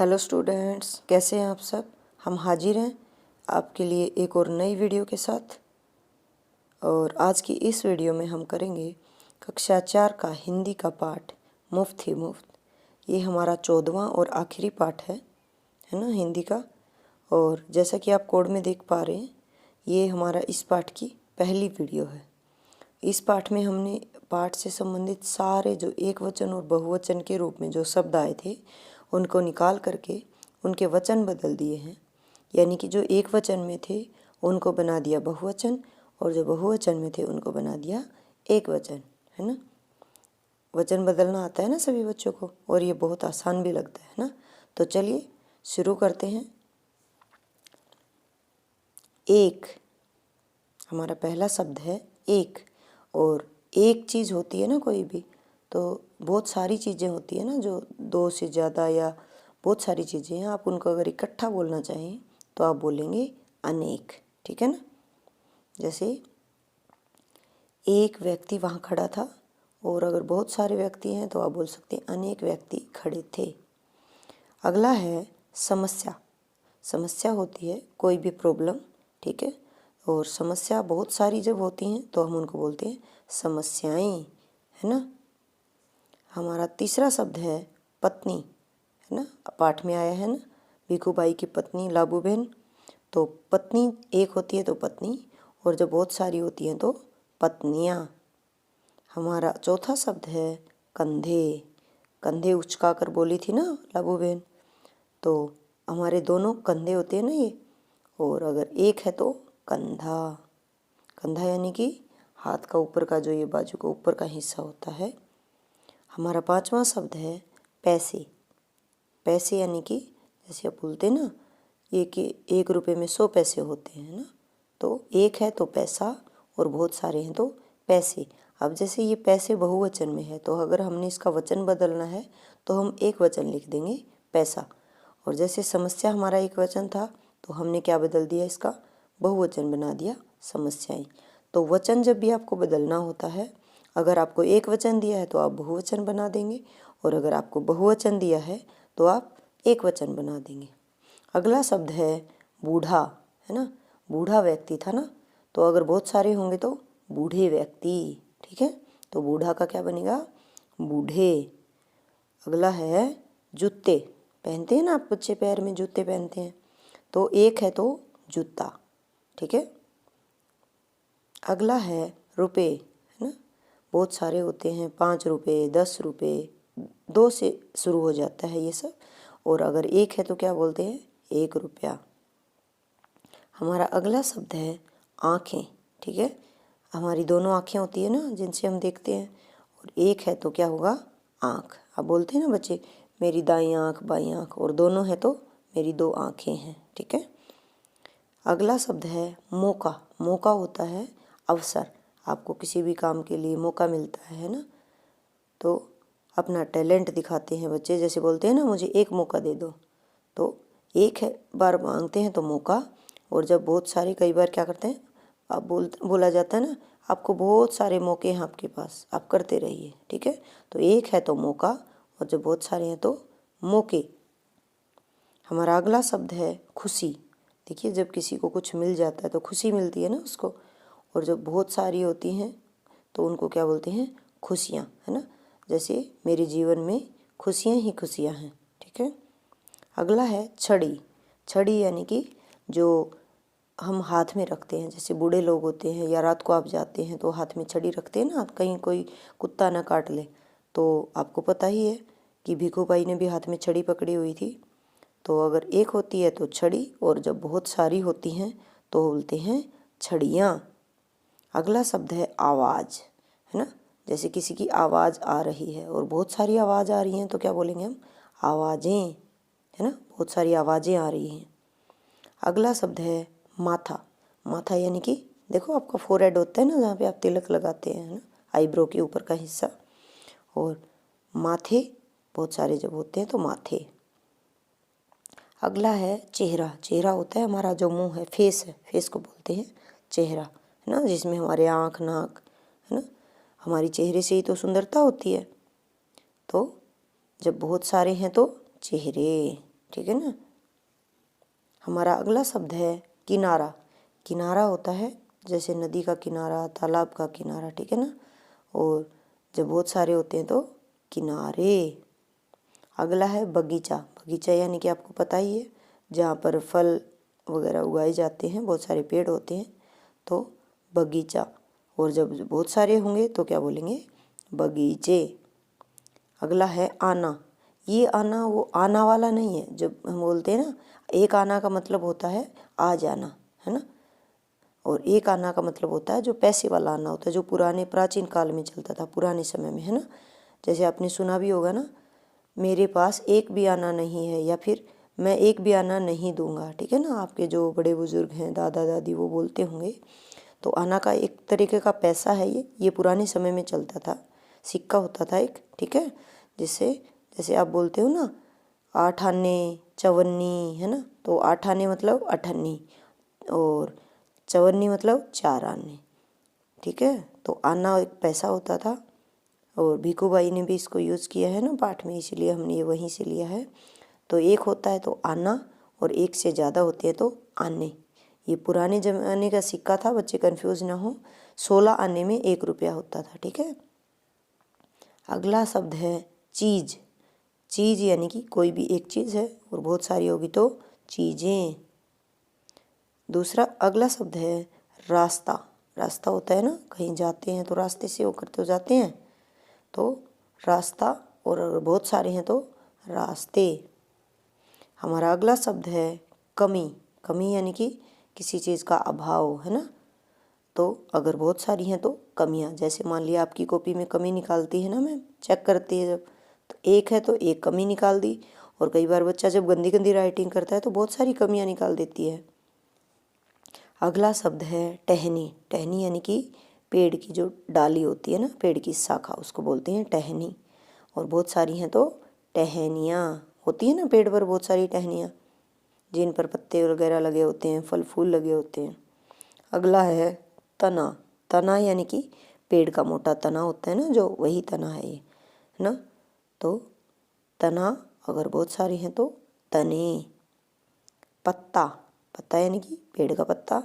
Hello students, कैसे हैं आप सब। हम हाजिर हैं आपके लिए एक और नई वीडियो के साथ। और आज की इस वीडियो में हम करेंगे कक्षा 4 का हिंदी का पाठ मुफ्त ही मुफ्त। ये हमारा 14वां और आखिरी पाठ है ना हिंदी का। और जैसा कि आप कोड में देख पा रहे हैं, ये हमारा इस पाठ की पहली वीडियो है। इस पाठ में हमने पाठ से संबंधित सारे जो एक वचन और बहुवचन के रूप में जो शब्द आए थे उनको निकाल करके उनके वचन बदल दिए हैं। यानी कि जो एक वचन में थे उनको बना दिया बहुवचन और जो बहुवचन में थे उनको बना दिया एक वचन, है ना। वचन बदलना आता है ना सभी बच्चों को, और ये बहुत आसान भी लगता है ना। तो चलिए शुरू करते हैं। एक, हमारा पहला शब्द है एक। और एक चीज़ होती है ना कोई भी, तो बहुत सारी चीज़ें होती है ना, जो दो से ज़्यादा या बहुत सारी चीज़ें हैं। आप उनको अगर इकट्ठा बोलना चाहें तो आप बोलेंगे अनेक, ठीक है ना। जैसे एक व्यक्ति वहाँ खड़ा था, और अगर बहुत सारे व्यक्ति हैं तो आप बोल सकते हैं अनेक व्यक्ति खड़े थे। अगला है समस्या। समस्या होती है कोई भी प्रॉब्लम, ठीक है। और समस्या बहुत सारी जब होती हैं तो हम उनको बोलते हैं समस्याएं, है ना। हमारा तीसरा शब्द है पत्नी, है ना। पाठ में आया है ना, भिखूबाई की पत्नी लाबूबेन। तो पत्नी एक होती है तो पत्नी, और जब बहुत सारी होती हैं तो पत्नियाँ। हमारा चौथा शब्द है कंधे। कंधे उचका कर बोली थी ना लाबूबेन, तो हमारे दोनों कंधे होते हैं ना ये, और अगर एक है तो कंधा। कंधा यानी कि हाथ का ऊपर का, जो ये बाजू का ऊपर का हिस्सा होता है। हमारा पांचवा शब्द है पैसे। पैसे यानी कि जैसे आप बोलते हैं ना, ये कि 1 रुपये में 100 पैसे होते हैं ना, तो एक है तो पैसा और बहुत सारे हैं तो पैसे। अब जैसे ये पैसे बहुवचन में है, तो अगर हमने इसका वचन बदलना है तो हम एक वचन लिख देंगे पैसा। और जैसे समस्या हमारा एक वचन था, तो हमने क्या बदल दिया, इसका बहुवचन बना दिया समस्याएं। तो वचन जब भी आपको बदलना होता है, अगर आपको एक वचन दिया है तो आप बहुवचन बना देंगे, और अगर आपको बहुवचन दिया है तो आप एक वचन बना देंगे। अगला शब्द है बूढ़ा, है ना। बूढ़ा व्यक्ति था ना, तो अगर बहुत सारे होंगे तो बूढ़े व्यक्ति, ठीक है। तो बूढ़ा का क्या बनेगा, बूढ़े। अगला है जूते। पहनते हैं ना आप, बच्चे पैर में जूते पहनते हैं, तो एक है तो जूता, ठीक है। अगला है रुपए, है ना। बहुत सारे होते हैं, 5 रुपये, 10 रुपये, 2 से शुरू हो जाता है ये सब। और अगर एक है तो क्या बोलते हैं, 1 रुपया। हमारा अगला शब्द है आँखें, ठीक है। हमारी दोनों आँखें होती है ना जिनसे हम देखते हैं, और एक है तो क्या होगा, आँख। आप बोलते हैं ना बच्चे, मेरी दाईं आँख बाईं आँख, और दोनों है तो मेरी 2 आँखें हैं, ठीक है। अगला शब्द है मौका। मौका होता है अवसर। आपको किसी भी काम के लिए मौका मिलता है ना, तो अपना टैलेंट दिखाते हैं बच्चे। जैसे बोलते हैं ना, मुझे एक मौका दे दो, तो एक है बार मांगते हैं तो मौका। और जब बहुत सारे, कई बार क्या करते हैं, आप बोला जाता है ना, आपको बहुत सारे मौके हैं आपके पास, आप करते रहिए, ठीक है। तो एक है तो मौका, और जब बहुत सारे हैं तो मौके। हमारा अगला शब्द है खुशी। देखिए, जब किसी को कुछ मिल जाता है तो खुशी मिलती है ना उसको, और जब बहुत सारी होती हैं तो उनको क्या बोलते हैं, खुशियाँ, है ना। जैसे मेरे जीवन में खुशियाँ ही खुशियाँ हैं, ठीक है। अगला है छड़ी। छड़ी यानी कि जो हम हाथ में रखते हैं, जैसे बूढ़े लोग होते हैं या रात को आप जाते हैं तो हाथ में छड़ी रखते हैं ना, कहीं कोई कुत्ता ना काट ले। तो आपको पता ही है कि भिखूबाई ने भी हाथ में छड़ी पकड़ी हुई थी। तो अगर एक होती है तो छड़ी, और जब बहुत सारी होती हैं तो बोलते हैं छड़ियाँ। अगला शब्द है आवाज़, है ना। जैसे किसी की आवाज़ आ रही है और बहुत सारी आवाज़ आ रही हैं तो क्या बोलेंगे हम, आवाज़ें, है ना। बहुत सारी आवाज़ें आ रही हैं। अगला शब्द है माथा। माथा यानी कि देखो, आपका फोरहेड होता है ना, जहाँ पे आप तिलक लगाते हैं ना, आईब्रो के ऊपर का हिस्सा। और माथे बहुत सारे जब होते हैं तो माथे। अगला है चेहरा। चेहरा होता है हमारा जो मुंह है, फेस है, फेस को बोलते हैं चेहरा, है ना। जिसमें हमारे आँख नाक, है ना, हमारी चेहरे से ही तो सुंदरता होती है। तो जब बहुत सारे हैं तो चेहरे, ठीक है ना। हमारा अगला शब्द है किनारा। किनारा होता है जैसे नदी का किनारा, तालाब का किनारा, ठीक है ना। और जब बहुत सारे होते हैं तो किनारे। अगला है बगीचा। बगीचा यानी कि आपको पता ही है जहाँ पर फल वगैरह उगाए जाते हैं, बहुत सारे पेड़ होते हैं तो बगीचा। और जब बहुत सारे होंगे तो क्या बोलेंगे, बगीचे। अगला है आना। ये आना वो आना वाला नहीं है, जब हम बोलते हैं ना एक आना का मतलब होता है आ जाना, है ना। और एक आना का मतलब होता है जो पैसे वाला आना होता है, जो पुराने प्राचीन काल में चलता था, पुराने समय में, है ना। जैसे आपने सुना भी होगा ना, मेरे पास एक भी आना नहीं है, या फिर मैं एक भी आना नहीं दूंगा, ठीक है ना। आपके जो बड़े बुजुर्ग हैं, दादा दादी, वो बोलते होंगे। तो आना का एक तरीके का पैसा है ये पुराने समय में चलता था, सिक्का होता था एक, ठीक है। जिससे जैसे आप बोलते हो ना 8 आने 54, है ना। तो 8 आने मतलब 58 और 54 मतलब 4 आने, ठीक है। तो आना एक पैसा होता था और भीखूबाई ने भी इसको यूज़ किया है ना पाठ में, इसीलिए हमने ये वहीं से लिया है। तो एक होता है तो आना और एक से ज़्यादा होते हैं तो आने। ये पुराने ज़माने का सिक्का था, बच्चे कंफ्यूज ना हो। 16 आने में 1 रुपया होता था, ठीक है। अगला शब्द है चीज़। चीज़ यानी कि कोई भी एक चीज़ है और बहुत सारी होगी तो चीज़ें। दूसरा अगला शब्द है रास्ता। रास्ता होता है ना, कहीं जाते हैं तो रास्ते से होकर तो जाते हैं, तो रास्ता। और अगर बहुत सारे हैं तो रास्ते। हमारा अगला शब्द है कमी। कमी यानी कि किसी चीज़ का अभाव, है ना। तो अगर बहुत सारी हैं तो कमियां। जैसे मान लिया आपकी कॉपी में कमी निकालती है ना मैम, चेक करती है जब, तो एक है तो एक कमी निकाल दी। और कई बार बच्चा जब गंदी गंदी राइटिंग करता है तो बहुत सारी कमियां निकाल देती है। अगला शब्द है टहनी। टहनी यानी कि पेड़ की जो डाली होती है ना, पेड़ की शाखा, उसको बोलते हैं टहनी। और बहुत सारी हैं तो टहनियाँ होती है ना, पेड़ पर बहुत सारी टहनियाँ जिन पर पत्ते वगैरह लगे होते हैं, फल फूल लगे होते हैं। अगला है तना। तना यानी कि पेड़ का मोटा तना होता है ना, जो वही तना है ये, है ना। तो तना अगर बहुत सारे हैं तो तने। पत्ता। पत्ता यानी कि पेड़ का पत्ता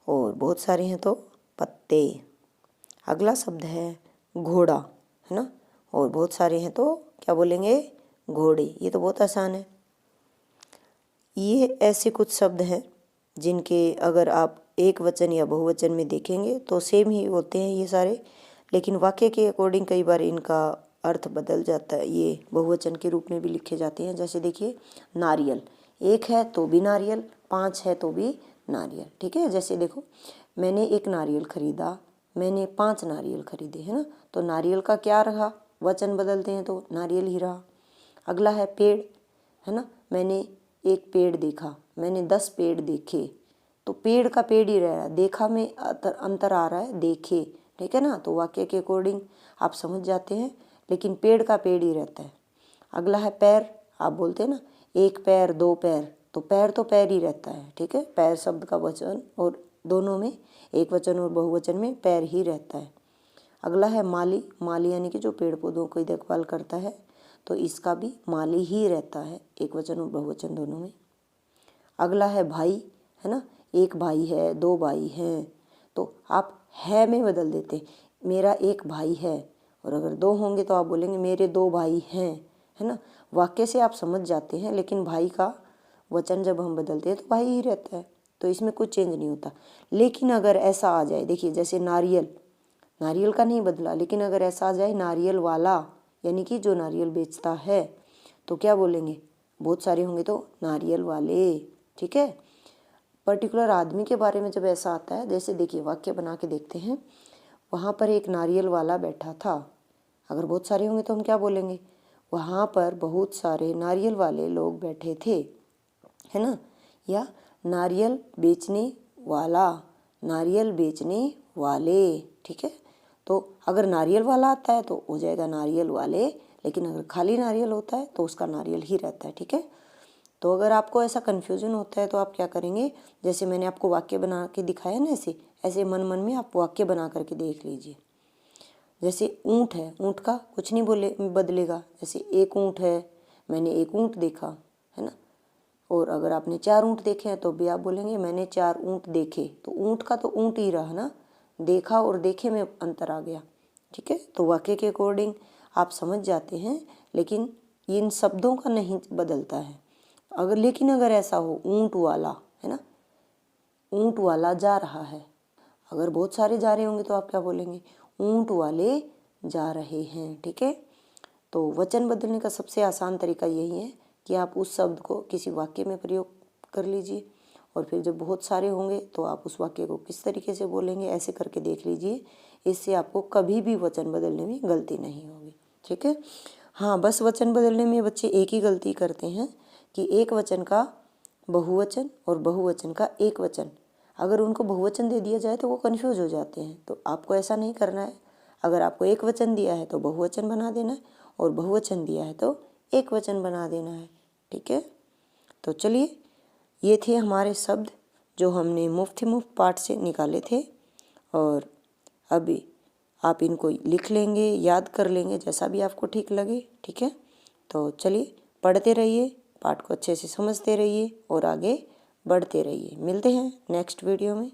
और बहुत सारे हैं तो पत्ते। अगला शब्द है घोड़ा, है ना। और बहुत सारे हैं तो क्या बोलेंगे, घोड़े। ये तो बहुत आसान है। ये ऐसे कुछ शब्द हैं जिनके अगर आप एक वचन या बहुवचन में देखेंगे तो सेम ही होते हैं ये सारे, लेकिन वाक्य के अकॉर्डिंग कई बार इनका अर्थ बदल जाता है। ये बहुवचन के रूप में भी लिखे जाते हैं। जैसे देखिए नारियल, एक है तो भी नारियल, 5 है तो भी नारियल, ठीक है। जैसे देखो मैंने एक नारियल खरीदा, मैंने 5 नारियल खरीदे, है ना। तो नारियल का क्या रहा, वचन बदलते हैं तो नारियल ही रहा। अगला है पेड़, है ना। मैंने एक पेड़ देखा, मैंने 10 पेड़ देखे, तो पेड़ का पेड़ ही रह रहा है, देखा में अंतर आ रहा है, देखे, ठीक है ना। तो वाक्य के अकॉर्डिंग आप समझ जाते हैं, लेकिन पेड़ का पेड़ ही रहता है। अगला है पैर। आप बोलते हैं ना एक पैर 2 पैर, तो पैर ही रहता है, ठीक है। पैर शब्द का वचन और दोनों में, एक वचन और बहुवचन में, पैर ही रहता है। अगला है माली। माली यानी कि जो पेड़ पौधों की देखभाल करता है, तो इसका भी माली ही रहता है, एक वचन और बहुवचन दोनों में। अगला है भाई, है ना। एक भाई है, 2 भाई हैं, तो आप है में बदल देते, मेरा एक भाई है। और अगर 2 होंगे तो आप बोलेंगे मेरे 2 भाई हैं, है ना। वाक्य से आप समझ जाते हैं, लेकिन भाई का वचन जब हम बदलते हैं तो भाई ही रहता है, तो इसमें कुछ चेंज नहीं होता। लेकिन अगर ऐसा आ जाए, देखिए जैसे नारियल, नारियल का नहीं बदला, लेकिन अगर ऐसा आ जाए नारियल वाला, यानी कि जो नारियल बेचता है, तो क्या बोलेंगे, बहुत सारे होंगे तो नारियल वाले, ठीक है। पर्टिकुलर आदमी के बारे में जब ऐसा आता है, जैसे देखिए वाक्य बना के देखते हैं, वहाँ पर एक नारियल वाला बैठा था। अगर बहुत सारे होंगे तो हम क्या बोलेंगे, वहाँ पर बहुत सारे नारियल वाले लोग बैठे थे, है ना। या नारियल बेचने वाला, नारियल बेचने वाले, ठीक है। तो अगर नारियल वाला आता है तो हो जाएगा नारियल वाले, लेकिन अगर खाली नारियल होता है तो उसका नारियल ही रहता है, ठीक है। तो अगर आपको ऐसा कन्फ्यूजन होता है तो आप क्या करेंगे, जैसे मैंने आपको वाक्य बना के दिखाया ना, ऐसे ऐसे मन मन में आप वाक्य बना करके देख लीजिए। जैसे ऊँट है, ऊँट का कुछ नहीं बदलेगा। जैसे एक ऊँट है, मैंने एक ऊँट देखा, है ना। और अगर आपने 4 ऊँट देखे हैं तो भी आप बोलेंगे मैंने 4 ऊँट देखे। तो ऊँट का तो ऊँट ही रहा ना, देखा और देखे में अंतर आ गया। ठीक है, तो वाक्य के अकॉर्डिंग आप समझ जाते हैं, लेकिन इन शब्दों का नहीं बदलता है। लेकिन अगर ऐसा हो ऊँट वाला, है ना, ऊँट वाला जा रहा है, अगर बहुत सारे जा रहे होंगे तो आप क्या बोलेंगे, ऊँट वाले जा रहे हैं। ठीक है, तो वचन बदलने का सबसे आसान तरीका यही है कि आप उस शब्द को किसी वाक्य में प्रयोग कर लीजिए, और फिर जब बहुत सारे होंगे तो आप उस वाक्य को किस तरीके से बोलेंगे ऐसे करके देख लीजिए। इससे आपको कभी भी वचन बदलने में गलती नहीं होगी। ठीक है, हाँ, बस वचन बदलने में बच्चे एक ही गलती करते हैं कि एक वचन का बहुवचन और बहुवचन का एक वचन, अगर उनको बहुवचन दे दिया जाए तो वो कन्फ्यूज हो जाते हैं। तो आपको ऐसा नहीं करना है। अगर आपको एक वचन दिया है तो बहुवचन बना देना है, और बहुवचन दिया है तो एक वचन बना देना है। ठीक है, तो चलिए, ये थे हमारे शब्द जो हमने मुफ्त पाठ से निकाले थे, और अभी आप इनको लिख लेंगे, याद कर लेंगे, जैसा भी आपको ठीक लगे। ठीक है, तो चलिए पढ़ते रहिए, पाठ को अच्छे से समझते रहिए और आगे बढ़ते रहिए। मिलते हैं नेक्स्ट वीडियो में।